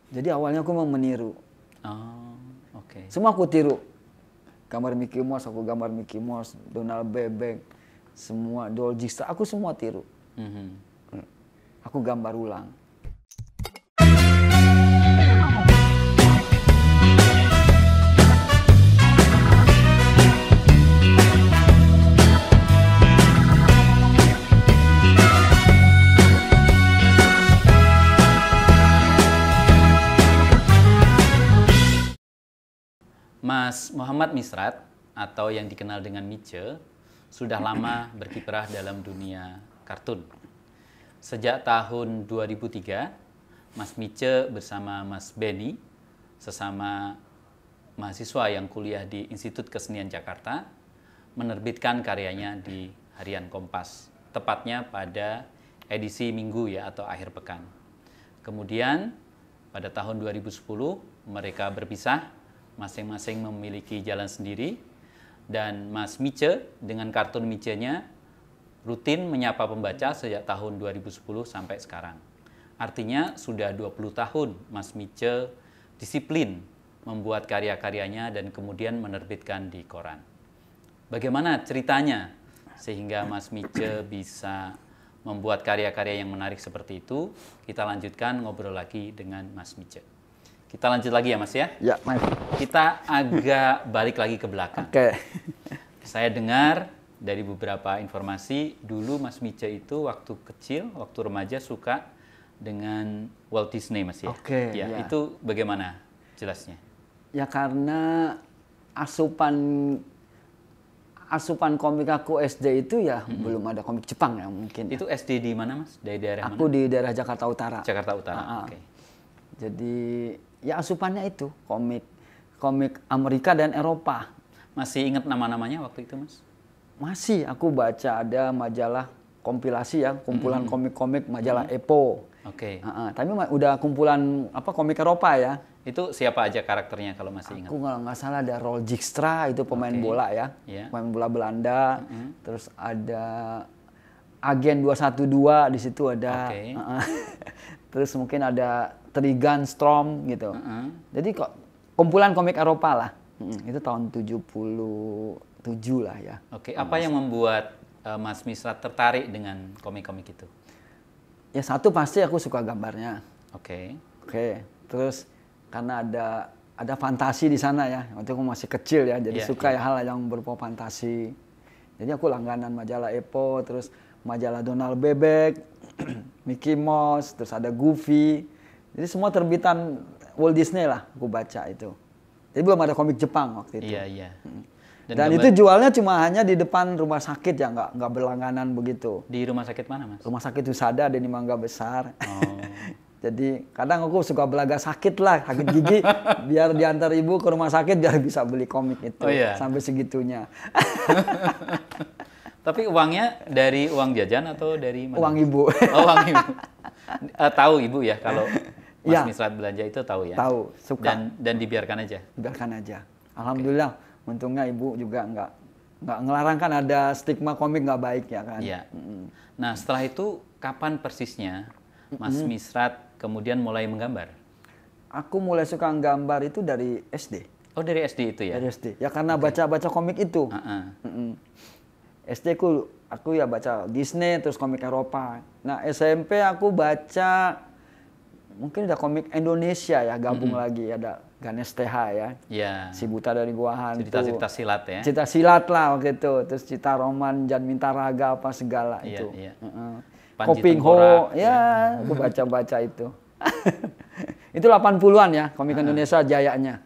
Jadi awalnya aku mau meniru. Oh, oke. Semua aku tiru. Gambar Mickey Mouse, aku gambar Mickey Mouse, Donald Bebek, semua Doll Jigsaw, aku semua tiru. Aku gambar ulang. Mas Muhammad Misrat, atau yang dikenal dengan Miche, sudah lama berkiprah dalam dunia kartun. Sejak tahun 2003, Mas Miche bersama Mas Benny, sesama mahasiswa yang kuliah di Institut Kesenian Jakarta, menerbitkan karyanya di Harian Kompas, tepatnya pada edisi Minggu ya atau akhir pekan. Kemudian pada tahun 2010 mereka berpisah, masing-masing memiliki jalan sendiri, dan Mas Miche dengan kartun Miche-nya rutin menyapa pembaca sejak tahun 2010 sampai sekarang. Artinya sudah 20 tahun Mas Miche disiplin membuat karya-karyanya dan kemudian menerbitkan di koran. Bagaimana ceritanya sehingga Mas Miche bisa membuat karya-karya yang menarik seperti itu? Kita lanjutkan ngobrol lagi dengan Mas Miche. Kita lanjut lagi ya Mas ya? Ya, Mas. Kita agak balik lagi ke belakang. Oke. Saya dengar dari beberapa informasi, dulu Mas Miche itu waktu kecil, waktu remaja suka dengan Walt Disney Mas ya? Oke, Ya, ya. itu bagaimana jelasnya? Ya karena asupan komik aku SD itu ya belum ada komik Jepang ya mungkin. Itu SD di mana Mas? Dari daerah mana? Aku di daerah Jakarta Utara. Jakarta Utara, oke. Jadi ya asupannya itu komik Amerika dan Eropa. Masih ingat nama-namanya waktu itu Mas? Masih aku baca ada majalah kompilasi ya, kumpulan komik-komik majalah Epo. Oke. Tapi udah kumpulan komik Eropa ya. Itu siapa aja karakternya kalau masih ingat? Aku kalau nggak salah ada Roel Dijkstra, itu pemain bola ya. Yeah. Pemain bola Belanda. Terus ada Agen 212 di situ ada. Oke. Terus mungkin ada Trigun Storm gitu. Jadi kok kumpulan komik Eropa lah. Itu tahun 77 lah ya. Oke, apa yang membuat Mas Misrat tertarik dengan komik-komik itu? Ya satu pasti aku suka gambarnya. Oke. Terus karena ada fantasi di sana ya. Waktu aku masih kecil ya, jadi suka ya hal yang berbau fantasi. Jadi aku langganan majalah Epo, terus majalah Donald Bebek, Mickey Mouse, terus ada Goofy. Jadi semua terbitan Walt Disney lah aku baca itu. Jadi belum ada komik Jepang waktu itu. Iya. Dan itu jualnya cuma hanya di depan rumah sakit ya, nggak berlangganan begitu. Di rumah sakit mana Mas? Rumah sakit Husada di Mangga Besar. Oh. Jadi kadang aku suka belaga sakit lah, sakit gigi, biar diantar ibu ke rumah sakit biar bisa beli komik itu. Oh, iya? Sampai segitunya. Tapi uangnya dari uang jajan atau dari mana? Uang ibu. Oh, uang ibu. Tahu ibu ya kalau Mas Ya. Misrat belanja itu tahu ya? Tahu, suka. Dan dibiarkan aja? Biarkan aja. Alhamdulillah, untungnya ibu juga nggak ngelarang, kan ada stigma komik nggak baik ya kan. Iya. Nah setelah itu kapan persisnya Mas Misrat kemudian mulai menggambar? Aku mulai suka gambar itu dari SD. Oh dari SD itu ya? Dari SD. Ya karena baca-baca komik itu. SD aku ya baca Disney, terus komik Eropa. Nah SMP aku baca mungkin udah komik Indonesia ya, gabung lagi, ada Ganes TH ya. Iya. Si Buta dari Gua Hantu. Cerita-cerita silat ya? Cerita silat lah waktu itu. Terus cerita roman, Jan Minta Raga apa segala itu. Iya. Panji Koping Tengkorak, Ho, ya aku baca-baca itu. Itu 80-an ya, komik Indonesia jayanya.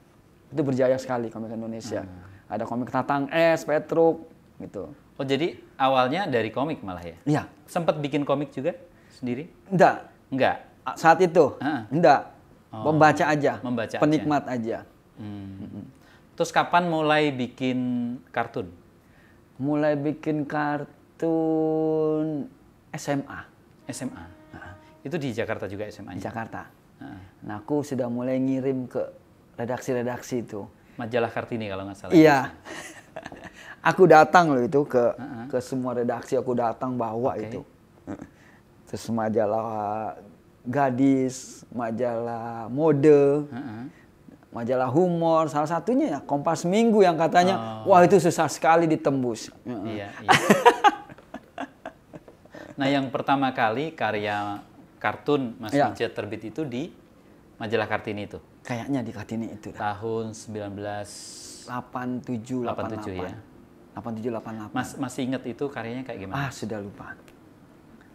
Itu berjaya sekali komik Indonesia. Ada komik Tatang S, Petruk, gitu. Oh jadi awalnya dari komik malah ya? Iya. Sempat bikin komik juga sendiri? Enggak. Saat itu? Enggak. Membaca aja. Membaca penikmat aja. Terus kapan mulai bikin kartun? Mulai bikin kartun SMA. SMA? Itu di Jakarta juga SMA-nya? Di Jakarta. Nah aku sudah mulai ngirim ke redaksi-redaksi itu. Majalah Kartini kalau nggak salah. Iya. Aku datang loh itu ke semua redaksi, aku datang bawa itu. Terus majalah gadis, majalah mode, majalah humor, salah satunya ya Kompas Minggu yang katanya, wah itu susah sekali ditembus. Iya, iya. Nah, yang pertama kali karya kartun Mas Mice terbit itu di majalah Kartini itu? Kayaknya di Kartini itu. Tahun 1987 ya? 87-88. Masih ingat itu karyanya kayak gimana? Sudah lupa.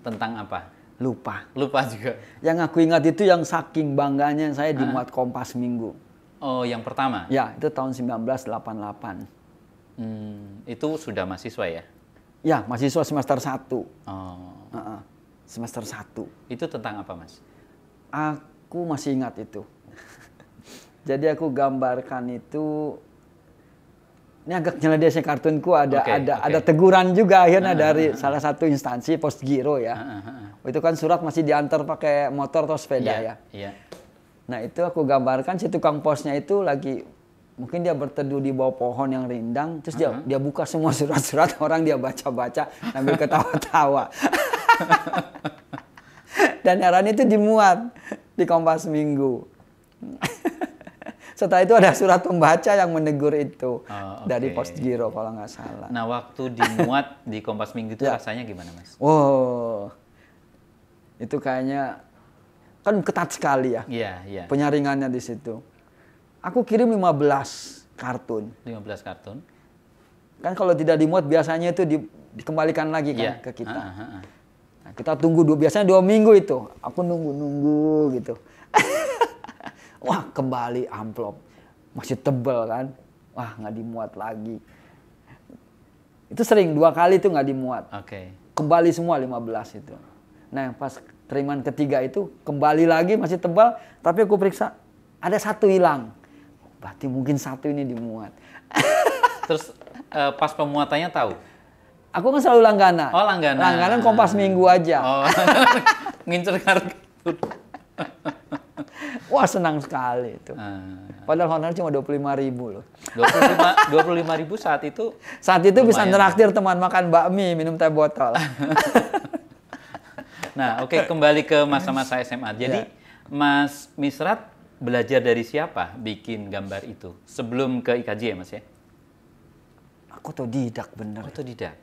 Tentang apa? Lupa. Lupa juga? Yang aku ingat itu yang saking bangganya saya dimuat Kompas Minggu. Oh, yang pertama? Ya, itu tahun 1988. Itu sudah mahasiswa ya? Ya, mahasiswa semester 1. Semester 1. Itu tentang apa, Mas? Aku masih ingat itu. Jadi aku gambarkan itu, ini agak nyeledesnya kartunku, ada teguran juga akhirnya dari salah satu instansi Postgiro ya. Itu kan surat masih diantar pakai motor atau sepeda ya. Nah itu aku gambarkan si tukang posnya itu lagi, mungkin dia berteduh di bawah pohon yang rindang, terus dia buka semua surat-surat orang, dia baca-baca sambil ketawa-tawa. Dan heran itu dimuat di Kompas Minggu. Setelah itu ada surat pembaca yang menegur itu dari Postgiro kalau nggak salah. Nah waktu dimuat di Kompas Minggu itu rasanya gimana, Mas? Oh, itu kayaknya kan ketat sekali ya. Iya. Penyaringannya di situ. Aku kirim 15 kartun. 15 kartun? Kan kalau tidak dimuat biasanya itu dikembalikan lagi kan ke kita. Nah, kita tunggu biasanya 2 minggu itu. Aku nunggu gitu. Wah, kembali amplop. Masih tebel kan. Wah, nggak dimuat lagi. Itu sering, 2 kali itu nggak dimuat. Kembali semua 15 itu. Nah, pas kiriman ketiga itu kembali lagi masih tebal, tapi aku periksa ada 1 hilang. Berarti mungkin 1 ini dimuat. Terus pas pemuatannya tahu? Aku kan selalu langganan. Oh, langganan. Langganan Kompas Minggu aja. Oh. Ngincer kartun. Wah, senang sekali itu. Padahal honornya cuma 25.000 loh. 25.000 saat itu? Saat itu lumayan. Bisa neraktir teman makan bakmi, minum teh botol. Nah, kembali ke masa-masa SMA. Jadi, Mas Misrat belajar dari siapa bikin gambar itu? Sebelum ke IKJ ya, Mas ya? Aku otodidak bener. Otodidak?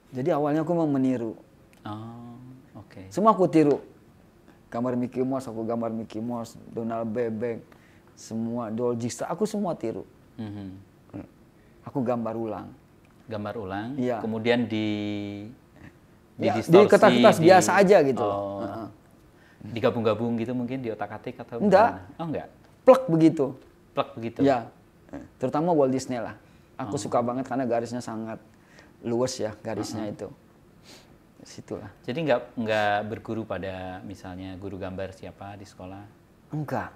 Jadi awalnya aku mau meniru. Oh, semua aku tiru. Gambar Mickey Mouse, aku gambar Mickey Mouse, Donald Bebek, semua Dolgista, aku semua tiru. Aku gambar ulang. Gambar ulang? Iya. Kemudian di distorsi, di kertas-kertas biasa aja gitu. Digabung-gabung gitu mungkin, di otak-atik atau enggak. Gimana? Oh, enggak? Plek begitu. Plek begitu? Ya. Terutama Walt Disney lah. Aku suka banget karena garisnya sangat luas ya, garisnya itu. Situlah. Jadi nggak berguru pada misalnya guru gambar siapa di sekolah? Enggak.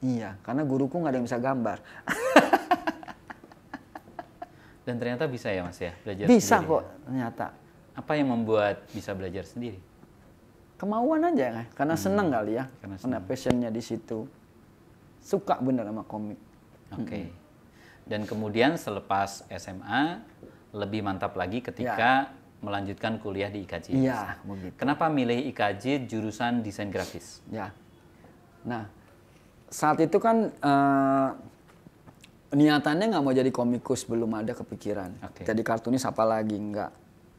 Iya, karena guruku nggak ada yang bisa gambar. Dan ternyata bisa ya, Mas ya, belajar bisa sendiri? Bisa kok ternyata. Apa yang membuat bisa belajar sendiri? Kemauan aja kan, karena senang kali ya. Karena passionnya di situ. Suka bener sama komik. Dan kemudian selepas SMA lebih mantap lagi ketika melanjutkan kuliah di IKJ. Iya, begitu. Kenapa milih IKJ jurusan desain grafis? Ya. Nah, saat itu kan niatannya nggak mau jadi komikus, belum ada kepikiran. Jadi kartunis apa lagi, enggak.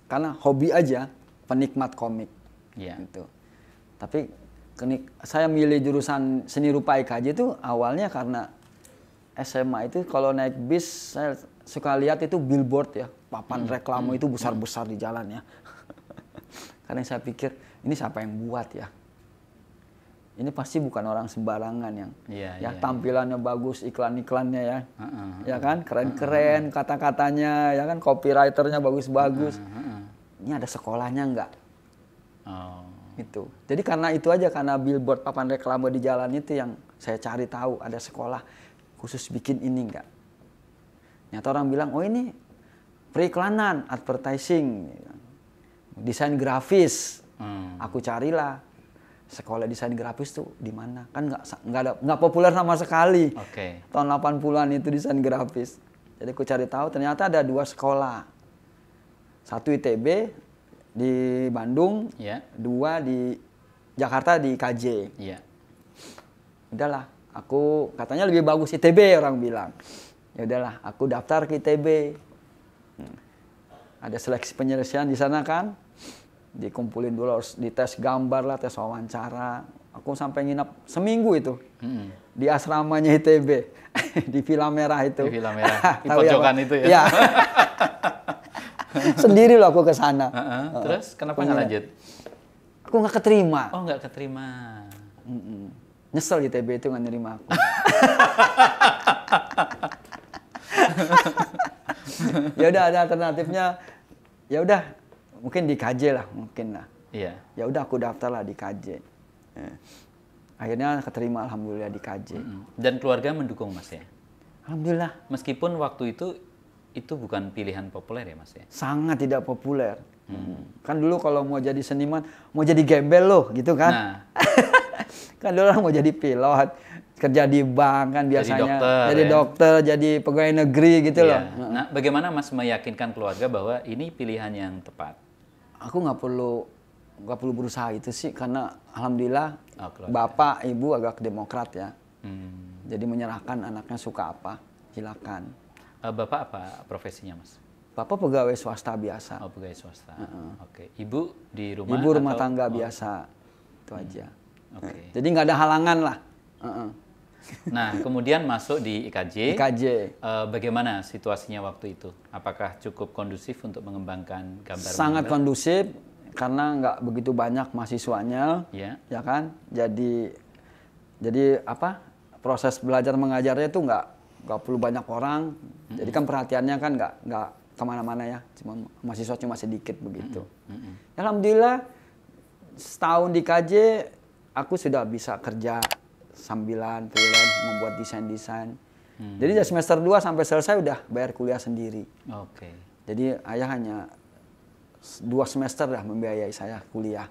Karena hobi aja, penikmat komik. Gitu. Tapi saya milih jurusan seni rupa IKJ itu awalnya karena SMA itu kalau naik bis saya suka lihat itu billboard ya, papan reklame itu besar-besar di jalan ya. Karena saya pikir ini siapa yang buat ya? Ini pasti bukan orang sembarangan yang tampilannya bagus, iklan-iklannya ya. Ya kan, keren-keren kata-katanya, ya kan, copywriternya bagus-bagus. Ini ada sekolahnya enggak? Itu. Jadi karena itu aja, karena billboard papan reklame di jalan itu yang saya cari tahu ada sekolah khusus bikin ini enggak. Nyata orang bilang, oh ini periklanan, advertising, desain grafis. Aku carilah sekolah desain grafis tuh di mana? Kan nggak populer sama sekali. Tahun 80-an itu desain grafis. Jadi aku cari tahu, ternyata ada 2 sekolah. 1 ITB di Bandung, 2 di Jakarta di IKJ. Iya. Udahlah, aku katanya lebih bagus ITB orang bilang. Ya udahlah, aku daftar ke ITB. Ada seleksi penyelesaian di sana kan. Dikumpulin dulu, harus dites gambar lah, tes wawancara. Aku sampai nginap seminggu itu di asramanya ITB di Villa Merah itu. Di Villa Merah, di pojokan itu ya. Iya. Sendiri loh aku ke sana. Terus kenapa nggak lanjut? Aku nggak keterima. Oh, nggak keterima. Nyesel ITB itu nggak nerima aku. Ya udah, ada alternatifnya. Ya udah, mungkin di KJ lah, mungkin lah. Iya. Ya udah, aku daftar lah di KJ. Akhirnya keterima alhamdulillah di KJ. Dan keluarga mendukung Mas ya? Alhamdulillah. Meskipun waktu itu bukan pilihan populer ya Mas ya? Sangat tidak populer. Kan dulu kalau mau jadi seniman, mau jadi gembel loh gitu kan. Nah. Kan dulu orang mau jadi pilot, kerja di bank kan biasanya. Jadi dokter, jadi pegawai negeri gitu loh. Nah, bagaimana Mas meyakinkan keluarga bahwa ini pilihan yang tepat? Aku nggak perlu berusaha itu sih, karena alhamdulillah bapak ibu agak demokrat ya. Jadi menyerahkan anaknya suka apa, silakan. Bapak apa profesinya Mas? Bapak pegawai swasta biasa. Oh, pegawai swasta. Oke. Ibu di rumah? Ibu rumah tangga biasa, itu aja. Oke. Jadi nggak ada halangan lah. Nah, kemudian masuk di IKJ. IKJ. Bagaimana situasinya waktu itu? Apakah cukup kondusif untuk mengembangkan gambar? Sangat kondusif, karena nggak begitu banyak mahasiswanya, ya kan? Jadi apa? Proses belajar mengajarnya itu nggak perlu banyak orang. Jadi kan perhatiannya kan nggak kemana-mana ya, mahasiswa cuma sedikit begitu. Alhamdulillah setahun di KJ aku sudah bisa kerja sambilan freelance membuat desain-desain. Jadi dari semester 2 sampai selesai udah bayar kuliah sendiri. Oke. Jadi ayah hanya 2 semester dah membiayai saya kuliah.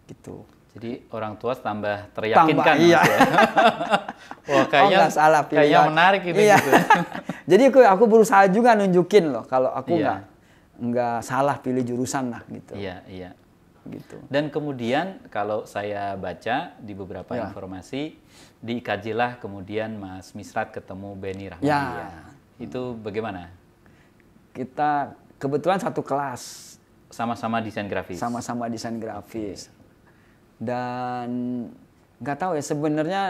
Gitu. Jadi orang tua tambah teryakinkan. Iya. Ya? Wah, kayaknya, salah kayaknya menarik ini. Iya. Gitu. Jadi aku berusaha juga nunjukin loh kalau aku nggak salah pilih jurusan lah gitu. Iya, iya. Gitu. Dan kemudian kalau saya baca di beberapa informasi, di IKJ lah kemudian Mas Misrat ketemu Benny Rahmadi. Ya. Itu bagaimana? Kita kebetulan satu kelas. Sama-sama desain grafis. Sama-sama desain grafis. Dan nggak tahu ya, sebenarnya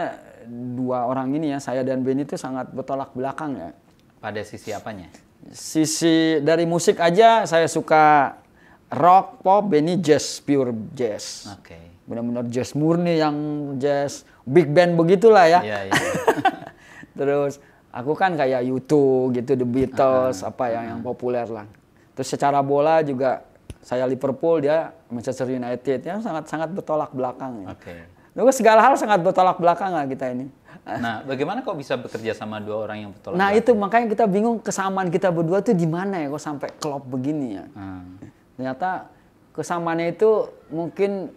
dua orang ini ya, saya dan Benny itu sangat bertolak belakang ya. Pada sisi apanya? Sisi dari musik aja saya suka rock, pop, Benny jazz, pure jazz. Oke. Benar-benar jazz murni, yang jazz big band begitulah ya. Iya, iya. Terus aku kan kayak U2 gitu, The Beatles, yang populer lah. Terus secara bola juga saya Liverpool, dia Manchester United, ya sangat bertolak belakang. Ya. Oke. Lalu segala hal sangat bertolak belakang lah kita ini. Nah, bagaimana kok bisa bekerja sama dua orang yang bertolak belakang? Nah, itu makanya kita bingung kesamaan kita berdua tuh di mana ya kok sampai klop begini ya. Ternyata kesamaannya itu mungkin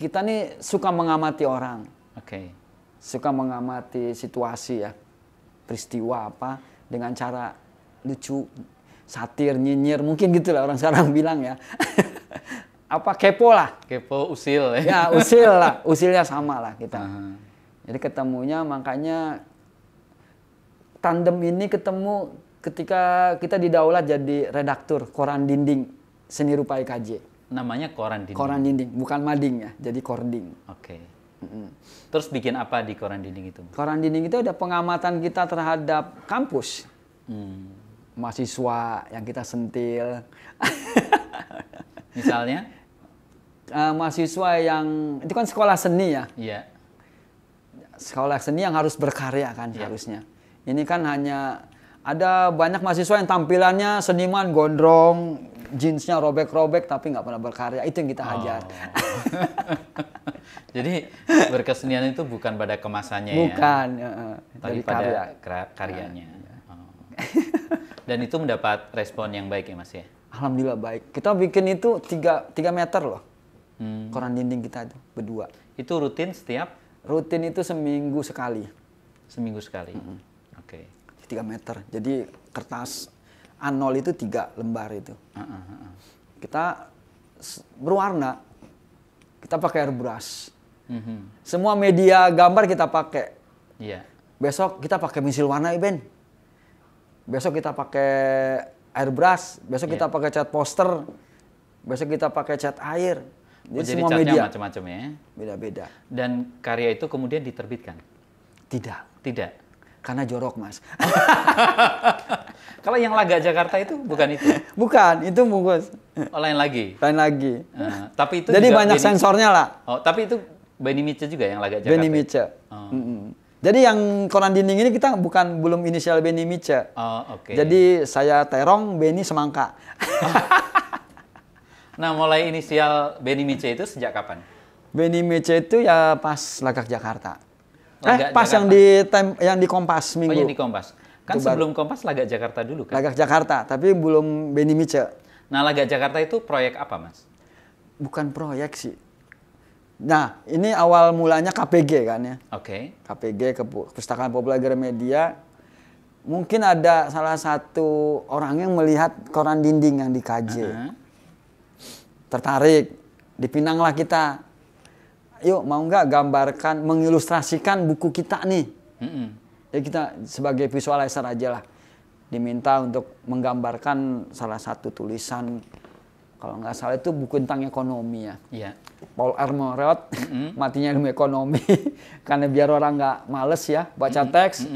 kita nih suka mengamati orang. Oke. Suka mengamati situasi ya. Peristiwa apa dengan cara lucu, satir, nyinyir, mungkin gitulah orang sekarang bilang ya. Apa kepo lah. Kepo, usil ya. Ya, usil lah. Usilnya sama lah kita. Jadi ketemunya makanya tandem ini ketemu ketika kita didaulat jadi redaktur koran dinding seni rupa IKJ. Namanya koran dinding? Koran dinding, bukan mading ya, jadi kording. Oke. Terus bikin apa di koran dinding itu? Koran dinding itu ada pengamatan kita terhadap kampus. Mahasiswa yang kita sentil. Misalnya? Mahasiswa yang, itu kan sekolah seni ya. Iya. Sekolah seni yang harus berkarya kan harusnya. Ini kan hanya ada banyak mahasiswa yang tampilannya seniman gondrong, jeansnya robek-robek tapi nggak pernah berkarya. Itu yang kita hajar. Jadi berkesenian itu bukan pada kemasannya bukan, ya? Tapi pada karyanya. Dan itu mendapat respon yang baik ya Mas ya? Alhamdulillah baik. Kita bikin itu 3 meter loh. Koran dinding kita itu berdua. Itu rutin setiap? Rutin itu seminggu sekali. Seminggu sekali? Oke. 3 meter. Jadi kertas A0 itu 3 lembar itu. Kita berwarna. kita pakai airbrush. Semua media gambar kita pakai. Iya. Besok kita pakai pensil warna, Ben. Besok kita pakai airbrush. Besok kita pakai cat poster. Besok kita pakai cat air. Jadi semua catnya media macam-macam ya. beda-beda. Dan karya itu kemudian diterbitkan? Tidak. Karena jorok, Mas. Kalau yang Laga Jakarta itu bukan itu? Bukan, itu bungkus. Oh, lain lagi? Lain lagi. Tapi itu jadi juga banyak sensornya lah. Oh, tapi itu Benny Miche juga yang Laga Jakarta? Benny Miche. Oh. Jadi yang koran dinding ini kita belum inisial Benny Miche. Oh, oke. Jadi saya Terong, Benny Semangka. Nah, mulai inisial Benny Miche itu sejak kapan? Benny Miche itu ya pas Lagak Jakarta. Pas Jakarta. yang di Kompas Minggu. Oh, yang di Kompas. Kan itu sebelum Kompas Lagak Jakarta dulu kan? Lagak Jakarta, tapi belum Benny Miche. Nah, Lagak Jakarta itu proyek apa, Mas? Bukan proyek sih. Nah, ini awal mulanya KPG kan ya. Oke. KPG, Perpustakaan Populer Gramedia. Mungkin ada salah satu orang yang melihat koran dinding yang di KJ. Tertarik, dipinanglah kita. Yuk, mau nggak gambarkan, mengilustrasikan buku kita nih. Ya kita sebagai visualizer aja lah. Diminta untuk menggambarkan salah satu tulisan, kalau nggak salah itu buku tentang ekonomi ya. Iya. Paul Armorot, matinya ilmu ekonomi. Karena biar orang nggak males ya baca teks.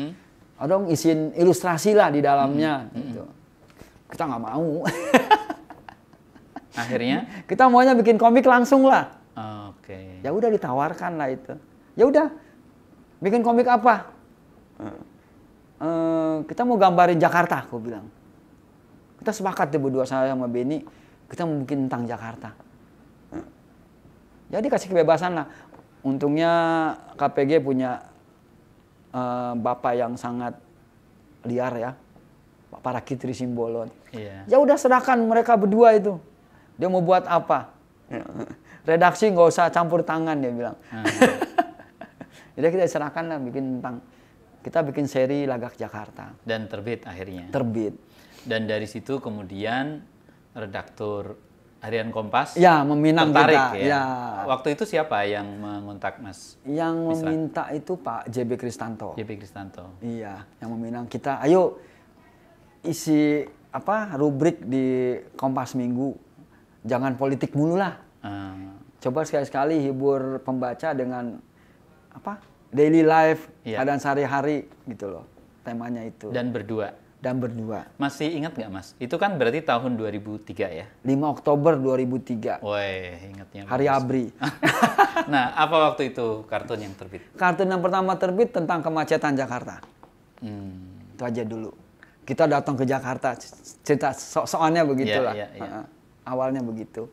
Dong isiin ilustrasi lah di dalamnya. Gitu. Kita nggak mau. Akhirnya? Kita maunya bikin komik langsung lah. Oke. Ya udah ditawarkan lah itu. Ya udah, bikin komik apa? Kita mau gambarin Jakarta, aku bilang. Kita sepakat deh berdua saya sama Benny, kita mau bikin tentang Jakarta. Jadi kasih kebebasan lah. Untungnya KPG punya bapak yang sangat liar ya, Pak Rakitri Simbolon. Iya. Ya udah serahkan mereka berdua itu. Dia mau buat apa? Redaksi nggak usah campur tangan, dia bilang. Jadi kita serahkan lah kita bikin seri Lagak Jakarta. Dan terbit akhirnya. Terbit. Dan dari situ kemudian redaktur Harian Kompas ya meminang tertarik kita. Ya. Ya. Waktu itu siapa yang mengontak Mas? Yang meminta itu Pak JB Kristanto. JB Kristanto. Iya, yang meminang kita. Ayo isi rubrik di Kompas Minggu. Jangan politik mulu lah. Coba sekali-sekali hibur pembaca dengan daily life, keadaan sehari-hari gitu loh. Temanya itu. Dan berdua. Masih ingat nggak Mas? Itu kan berarti tahun 2003 ya? 5 Oktober 2003. Woi, ingatnya. Hari ABRI. Nah, apa waktu itu kartun yang terbit? Kartun yang pertama terbit tentang kemacetan Jakarta. Itu aja dulu. Kita datang ke Jakarta, cerita soalnya begitulah. Awalnya begitu.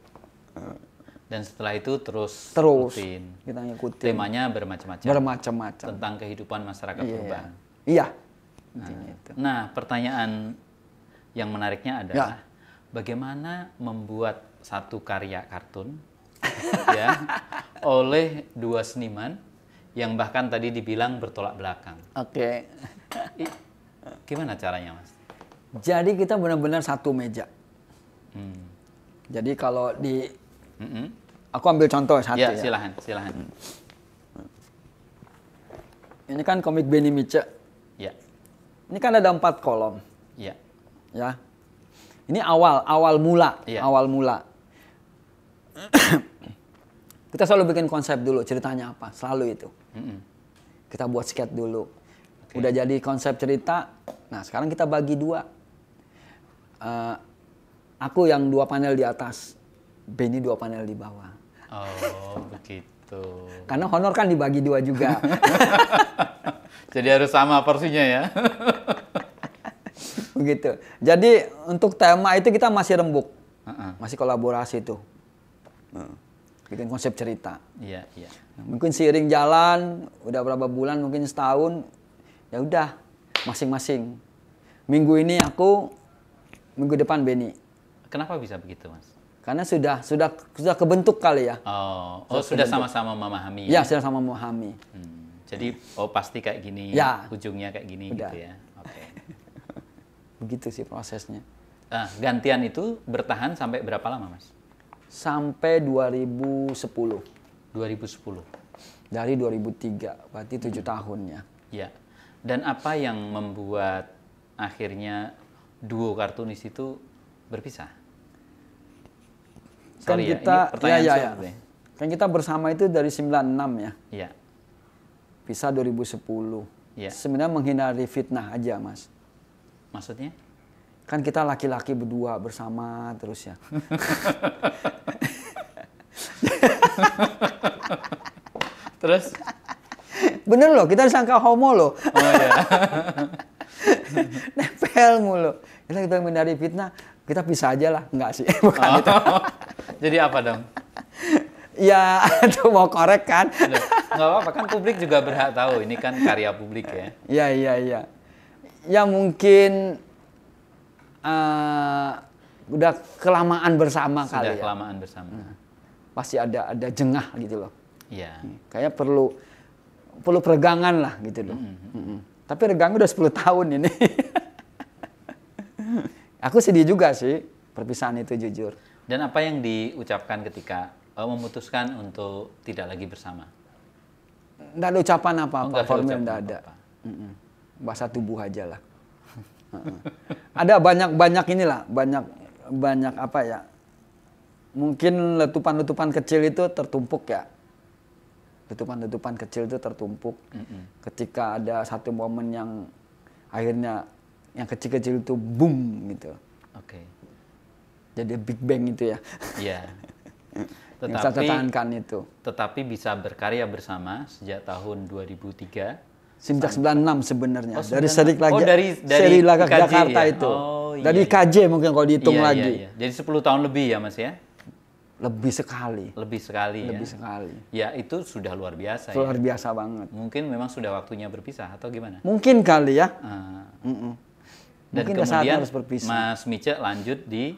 Dan setelah itu terus rutin. Kita ngikutin. Temanya bermacam-macam. Tentang kehidupan masyarakat urban. Iya. Nah, pertanyaan yang menariknya adalah bagaimana membuat satu karya kartun ya oleh dua seniman yang bahkan tadi dibilang bertolak belakang. Oke. Gimana caranya, Mas? Jadi kita benar-benar satu meja. Jadi kalau aku ambil contoh satu ya. Silahkan. Ini kan komik Benny Miche. Ya. Ini kan ada 4 kolom. Ya. Ya. Ini awal mula. Ya. Awal mula. Kita selalu bikin konsep dulu, ceritanya apa. Selalu itu. Kita buat sketch dulu. Udah jadi konsep cerita. Nah, sekarang kita bagi 2. Aku yang 2 panel di atas. Benny 2 panel di bawah. Oh, begitu. Karena honor kan dibagi 2 juga. Jadi harus sama porsinya ya. Begitu. Jadi untuk tema itu kita masih rembuk. Masih kolaborasi tuh. Bikin konsep cerita. Iya. Mungkin seiring jalan, udah berapa bulan, mungkin setahun, ya udah masing-masing. Minggu ini aku, minggu depan Benny. Kenapa bisa begitu, Mas? Karena sudah kebentuk kali ya. Sudah sama-sama memahami. Ya, sudah sama memahami. Jadi pasti kayak gini, ujungnya kayak gini udah. Gitu ya. Oke. Begitu sih prosesnya. Nah, gantian itu bertahan sampai berapa lama, Mas? Sampai 2010. 2010. Dari 2003, berarti 7 tahun ya. Ya. Dan apa yang membuat akhirnya duo kartunis itu berpisah? Kan Sorry kita, ini pertanyaan ya. sebenarnya. Kan kita bersama itu dari 96 ya. Iya. Pisah 2010. Iya. Sebenarnya menghindari fitnah aja, Mas. Maksudnya? Kan kita laki-laki berdua bersama terus ya. Terus? Bener loh, kita disangka homo loh. Oh iya. Nempel mulu. Kita menghindari fitnah, kita pisah aja lah. Enggak sih, bukan itu. Jadi apa dong? Ya, itu mau korek kan. Nggak apa-apa, kan publik juga berhak tahu. Ini kan karya publik ya. Iya. Ya mungkin udah kelamaan bersama Sudah kali ya. kelamaan bersama. Pasti ada jengah gitu loh. Iya. Kayaknya perlu peregangan lah gitu loh. Tapi regangnya udah 10 tahun ini. Aku sedih juga sih perpisahan itu jujur. Dan apa yang diucapkan ketika memutuskan untuk tidak lagi bersama? Nggak ada ucapan apa-apa, formal nggak ada. Bahasa tubuh aja lah. Ada banyak inilah, banyak apa ya? Mungkin letupan-letupan kecil itu tertumpuk ya. Letupan-letupan kecil itu tertumpuk. Ketika ada satu momen yang akhirnya yang kecil-kecil itu boom gitu. Oke. Jadi Big Bang itu ya. Iya. Yang saya pertahankan itu. Tetapi bisa berkarya bersama sejak tahun 2003. Sejak 96 sebenarnya. Oh, dari seri lagi. dari seri laga IKJ, Jakarta ya? itu. Oh, iya, dari KJ mungkin kalau dihitung lagi. Iya. Jadi 10 tahun lebih ya Mas ya? Lebih sekali. Lebih sekali Lebih ya? sekali. Ya itu sudah luar biasa Luar ya? biasa banget. Mungkin memang sudah waktunya berpisah atau gimana? Mungkin kali ya. Dan Mungkin kemudian harus berpisah. Mas Mice lanjut di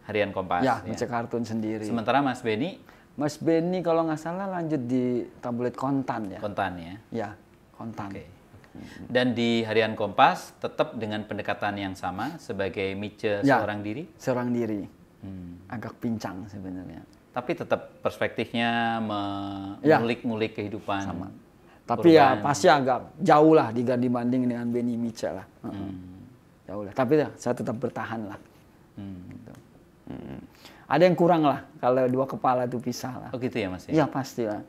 Harian Kompas. Ya, Mice Kartun sendiri. Sementara Mas Benny? Mas Benny kalau nggak salah lanjut di tabloid Kontan ya. Kontan ya? Ya, Kontan. Oke. Dan di Harian Kompas tetap dengan pendekatan yang sama sebagai Mice Ya, seorang diri? Seorang diri. Agak pincang sebenarnya. Tapi tetap perspektifnya Ya. mengulik-ngulik kehidupan. Sama. Tapi ya pasti agak jauh lah dibanding dengan Benny Mice lah. Jauh lah. Tapi ya, saya tetap bertahan lah. Gitu. Ada yang kurang lah kalau dua kepala itu pisah lah. Oh gitu ya Mas? Iya pasti lah.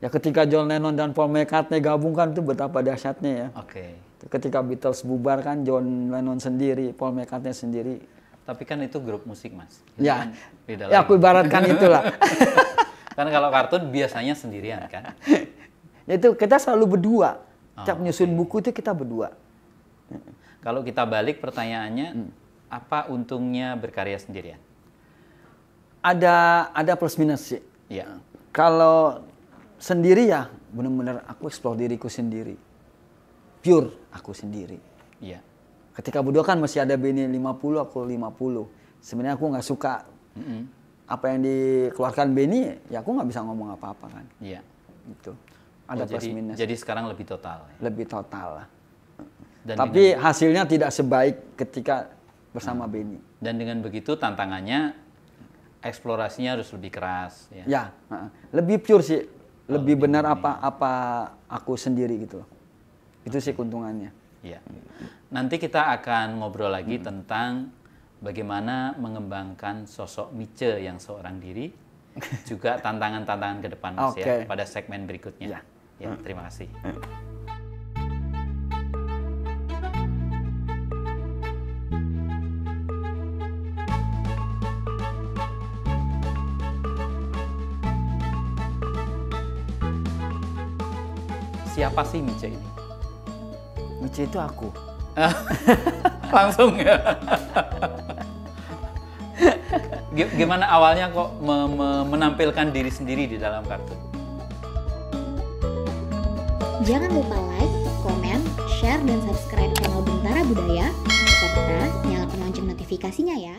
Ya ketika John Lennon dan Paul McCartney gabungkan itu betapa dahsyatnya ya. Oke. Ketika Beatles bubar kan John Lennon sendiri, Paul McCartney sendiri. Tapi kan itu grup musik Mas. Ya, beda ya lagi. aku ibaratkan itulah. Karena kalau kartun biasanya sendirian kan? Itu kita selalu berdua. Setiap nyusun buku itu kita berdua. Kalau kita balik pertanyaannya, apa untungnya berkarya sendirian? Ada plus minus sih. Ya. Kalau sendiri ya benar-benar aku explore diriku sendiri. Pure aku sendiri. Iya. Ketika berdua kan masih ada Benny 50, aku 50. Sebenarnya aku nggak suka apa yang dikeluarkan Benny, ya aku nggak bisa ngomong apa-apa kan. Iya. Gitu. Ada plus minus. Jadi sekarang lebih total. Ya? Lebih total lah. Dan tapi hasilnya tidak sebaik ketika bersama Benny. Dan dengan begitu tantangannya eksplorasinya harus lebih keras. Ya. Ya, lebih pure sih. Lebih benar apa aku sendiri gitu loh. Itu sih keuntungannya. Iya. Nanti kita akan ngobrol lagi tentang bagaimana mengembangkan sosok Mice yang seorang diri, juga tantangan-tantangan ke depan Mas ya pada segmen berikutnya. Ya, terima kasih. Siapa sih Mice ini? Mice itu aku. Langsung ya. Gimana awalnya kok menampilkan diri sendiri di dalam kartun? Jangan lupa like, komen, share, dan subscribe channel Bentara Budaya, serta nyalakan lonceng notifikasinya ya.